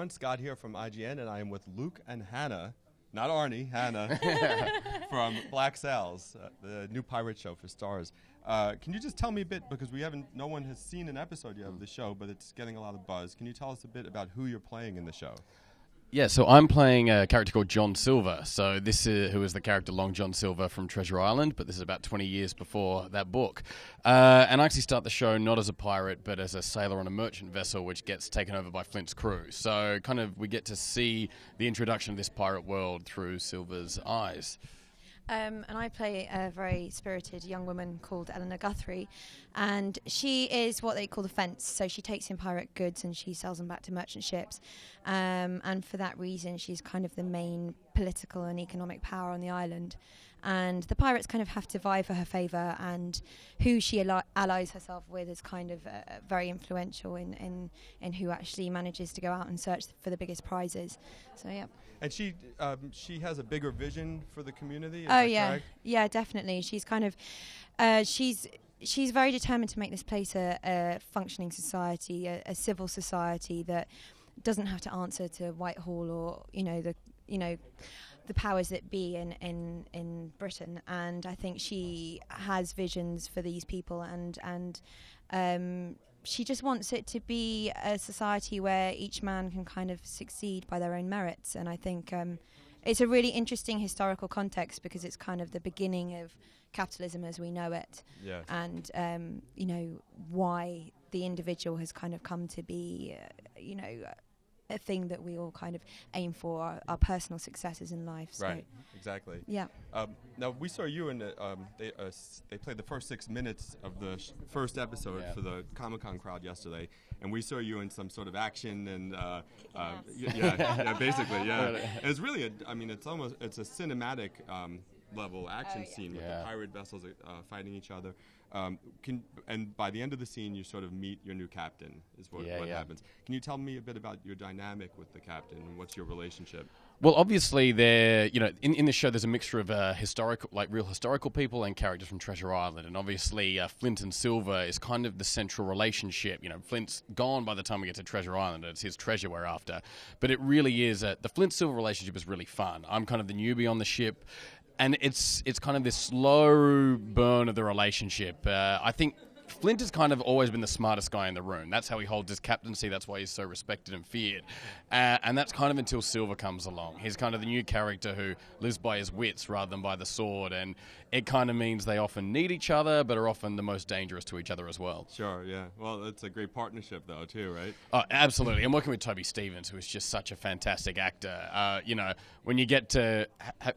everyone. Scott here from IGN, and I am with Luke and Hannah, not Arnie, Hannah, from Black Sails, the new pirate show for Starz. Can you just tell me a bit, because no one has seen an episode yet of the show, but it's getting a lot of buzz. Can you tell us a bit about who you're playing in the show? Yeah, so I'm playing a character called John Silver. So this is who is the character Long John Silver from Treasure Island, but this is about 20 years before that book. And I actually start the show not as a pirate, but as a sailor on a merchant vessel, which gets taken over by Flint's crew. So kind of we get to see the introduction of this pirate world through Silver's eyes. And I play a very spirited young woman called Eleanor Guthrie, and she is what they call the fence. So she takes in pirate goods and she sells them back to merchant ships, and for that reason she's kind of the main political and economic power on the island. And the pirates kind of have to vie for her favour, and who she allies herself with is kind of very influential in who actually manages to go out and search for the biggest prizes. So yeah. And she has a bigger vision for the community. Is oh that yeah, correct? Yeah, definitely. She's kind of she's very determined to make this place a functioning society, a civil society that doesn't have to answer to Whitehall or the powers that be in Britain. And I think she has visions for these people, and she just wants it to be a society where each man can kind of succeed by their own merits. And I think it's a really interesting historical context, because it's kind of the beginning of capitalism as we know it. Yes. And why the individual has kind of come to be a thing that we all kind of aim for, our personal successes in life. So Right, exactly. yeah. Now, we saw you in they played the first 6 minutes of the first episode for the Comic-Con crowd yesterday, and we saw you in some sort of action and basically, yeah. It's really it's a cinematic level action scene with the pirate vessels fighting each other. And by the end of the scene, you sort of meet your new captain, is what happens. Can you tell me a bit about your dynamic with the captain, and what's your relationship? Well, obviously, in the show, there's a mixture of real historical people and characters from Treasure Island. And obviously, Flint and Silver is kind of the central relationship. Flint's gone by the time we get to Treasure Island. It's his treasure we're after. But it really is, the Flint-Silver relationship is really fun. I'm kind of the newbie on the ship. And it's kind of this slow burn of the relationship. I think Flint has kind of always been the smartest guy in the room. That's how he holds his captaincy. That's why he's so respected and feared. And that's kind of until Silver comes along. He's kind of the new character who lives by his wits rather than by the sword. And it kind of means they often need each other, but are often the most dangerous to each other as well. Sure, yeah. Well, it's a great partnership, though, too, right? Oh, absolutely. I'm working with Toby Stevens, who is just such a fantastic actor. When you get to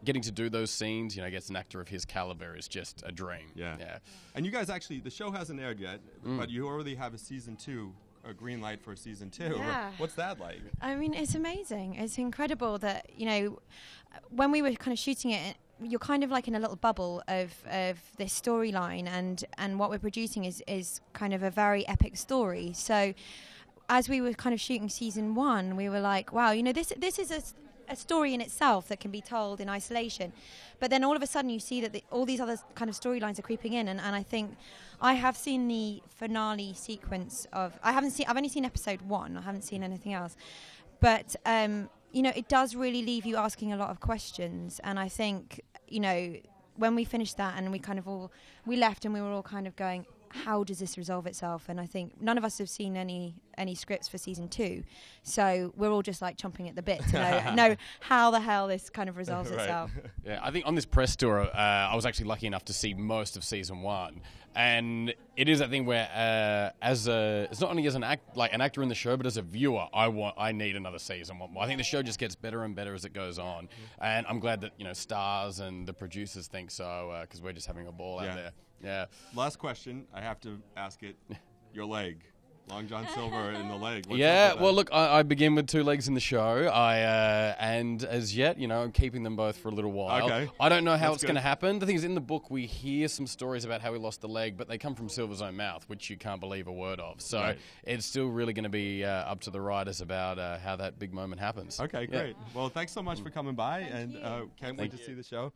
getting to do those scenes, gets an actor of his caliber is just a dream. Yeah. And you guys actually, the show hasn't aired yet, but you already have a season 2. A green light for season 2. Yeah. What's that like? I mean, it's amazing. It's incredible that, when we were kind of shooting it, you're kind of like in a little bubble of this storyline, and what we're producing is kind of a very epic story. So as we were kind of shooting season 1, we were like, wow, this is a story in itself that can be told in isolation. But then all of a sudden you see that all these other kind of storylines are creeping in, and I think I have seen the finale sequence of I've only seen episode 1. I haven't seen anything else. But it does really leave you asking a lot of questions, and I think when we finished that and we left and we were all kind of going, how does this resolve itself? And I think none of us have seen any scripts for season 2, so we're all just like chomping at the bit to know how the hell this kind of resolves itself. Yeah, I think on this press tour, I was actually lucky enough to see most of season 1, and it is that thing where it's not only as an actor in the show, but as a viewer, I need another season. I think the show just gets better and better as it goes on, and I'm glad that Starz and the producers think so, because we're just having a ball out there. Yeah. Last question, I have to ask it. Your leg. Long John Silver in the leg. What's well, look, I begin with 2 legs in the show. And as yet, I'm keeping them both for a little while. Okay. I don't know how it's going to happen. The thing is, in the book, we hear some stories about how he lost the leg, but they come from Silver's own mouth, which you can't believe a word of. So it's still really going to be up to the writers about how that big moment happens. Okay, great. Well, thanks so much for coming by, and can't wait to see the show.